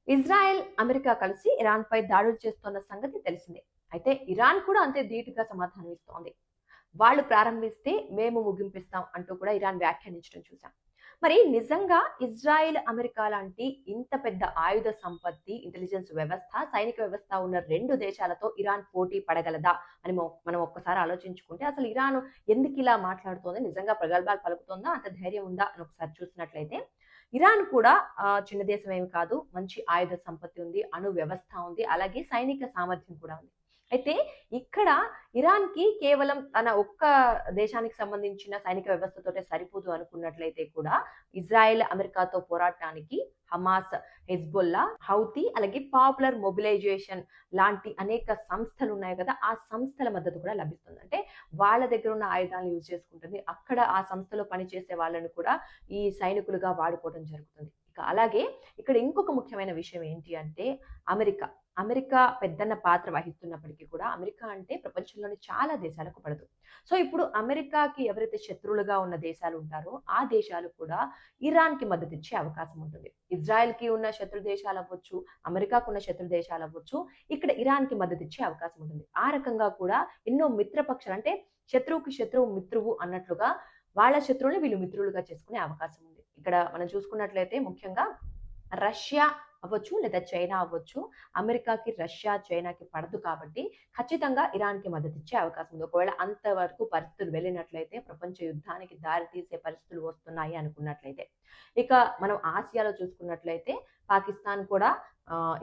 Israel, America కలిసి ఇరాన్‌పై దాడులు చేస్తోన్న సంగతి తెలిసిందే. అయితే ఇరాన్ కూడా అంతే ధీటుగా సమాధానం ఇస్తోంది. వాళ్ళు ప్రారంభిస్తే మేము ముగింపిస్తాం అంటూ కూడా ఇరాన్ వ్యాఖ్యానించడం చూసాం. మరి నిజంగా ఇజ్రాయెల్, అమెరికా లాంటి ఇంత పెద్ద ఆయుధ సంపత్తి, ఇంటెలిజెన్స్ వ్యవస్థ, సైనిక వ్యవస్థ ఉన్న 2 దేశాలతో ఇరాన్ పోటీ పడగలదా అని మనం ఒక్కసారి ఆలోచించుకుంటే అసలు ఇరాన్ ఎందుకిలా మాట్లాడుతోంది? నిజంగా ప్రగల్భాలు పలుకుతోందా? అంత ధైర్యం ఉందా? అని ఒకసారి చూసినట్లయితే ఇరాన్ కూడా చిన్న దేశం ఏమి కాదు. మంచి ఆయుధ సంపత్తి ఉంది. అణు వ్యవస్థ ఉంది. అలాగే సైనిక సామర్థ్యం కూడా ఉంది. అయితే ఇక్కడ ఇరాన్‌కి కేవలం తన ఒక్క దేశానికి సంబంధించిన సైనిక వ్యవస్థతోటే సరిపోదు అనుకున్నట్లయితే కూడా ఇజ్రాయెల్, అమెరికాతో పోరాటానికి హమాస్, హెజ్బొల్లా, హౌతీ అలాగే పాపులర్ మొబిలైజేషన్ లాంటి అనేక సంస్థలు ఉన్నాయి కదా! ఆ సంస్థల మద్దతు కూడా లభిస్తుంది. అంటే వాళ్ళ దగ్గర ఉన్న ఆయుధాలను యూజ్ చేసుకుంటుంది. అక్కడ ఆ సంస్థలో పనిచేసే వాళ్ళని కూడా ఈ సైనికులుగా వాడుకోవడం జరుగుతుంది. ఇక అలాగే ఇక్కడ ఇంకొక ముఖ్యమైన విషయం ఏంటి అంటే అమెరికా. అమెరికా పెద్దన్న పాత్ర వహిస్తున్నప్పటికీ కూడా అమెరికా అంటే ప్రపంచంలోని చాలా దేశాలకు పడదు. సో, ఇప్పుడు అమెరికాకి ఎవరైతే శత్రువులుగా ఉన్న దేశాలు ఉంటారో, ఆ దేశాలు కూడా ఇరాన్‌కి మద్దతిచ్చే అవకాశం ఉంటుంది. ఇజ్రాయెల్‌కి ఉన్న శత్రు దేశాలవ్వచ్చు, అమెరికాకు ఉన్న శత్రు దేశాలవ్వచ్చు, ఇక్కడ ఇరాన్‌కి మద్దతిచ్చే అవకాశం ఉంటుంది. ఆ రకంగా కూడా ఎన్నో మిత్రపక్షాలు అంటే శత్రువుకి శత్రువు మిత్రువు అన్నట్లుగా వాళ్ళ శత్రువుల్ని వీళ్ళు మిత్రులుగా చేసుకునే అవకాశం ఉంది. ఇక్కడ మనం చూసుకున్నట్లయితే ముఖ్యంగా రష్యా అవ్వచ్చు లేదా చైనా అవ్వచ్చు. అమెరికాకి రష్యా, చైనాకి పడదు కాబట్టి ఖచ్చితంగా ఇరాన్‌కి మద్దతిచ్చే అవకాశం ఉంది. ఒకవేళ అంతవరకు పరిస్థితులు వెళ్ళినట్లయితే ప్రపంచ యుద్ధానికి దారి తీసే పరిస్థితులు వస్తున్నాయి అనుకున్నట్లయితే. ఇక మనం ఆసియాలో చూసుకున్నట్లయితే పాకిస్తాన్ కూడా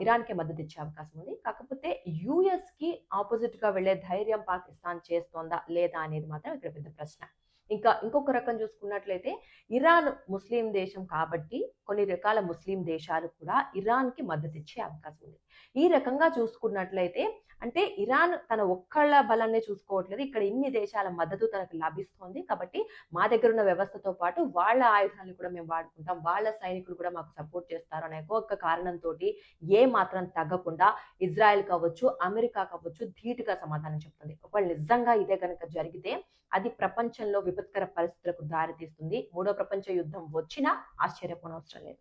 ఇరాన్‌కే మద్దతిచ్చే అవకాశం ఉంది. కాకపోతే యూఎస్‌కి ఆపోజిట్‌గా వెళ్ళే ధైర్యం పాకిస్తాన్ చేస్తోందా? లేదా? అనేది మాత్రం ఇక్కడ పెద్ద ప్రశ్న. ఇంకా ఇంకొక రకం చూసుకున్నట్లయితే ఇరాన్ ముస్లిం దేశం కాబట్టి కొన్ని రకాల ముస్లిం దేశాలు కూడా ఇరాన్‌కి మద్దతిచ్చే అవకాశం ఉంది. ఈ రకంగా చూసుకున్నట్లయితే అంటే ఇరాన్ తన ఒక్కళ్ళ బలాన్నే చూసుకోవట్లేదు. ఇక్కడ ఇన్ని దేశాల మద్దతు తనకు లభిస్తోంది. కాబట్టి మా దగ్గరున్న వ్యవస్థతో పాటు వాళ్ళ ఆయుధాలను కూడా మేము వాడుకుంటాం. వాళ్ళ సైనికులు కూడా మాకు సపోర్ట్ చేస్తారు అనే ఒక్క కారణంతోటి ఏ మాత్రం తగ్గకుండా ఇజ్రాయెల్ కావచ్చు, అమెరికా కావచ్చు ధీటుగా సమాధానం చెప్తుంది. ఒకవేళ నిజంగా ఇదే గనక జరిగితే అది ప్రపంచంలో విపత్కర పరిస్థితులకు దారితీస్తుంది. మూడో ప్రపంచ యుద్ధం వచ్చినా ఆశ్చర్యపోనవసరం లేదు.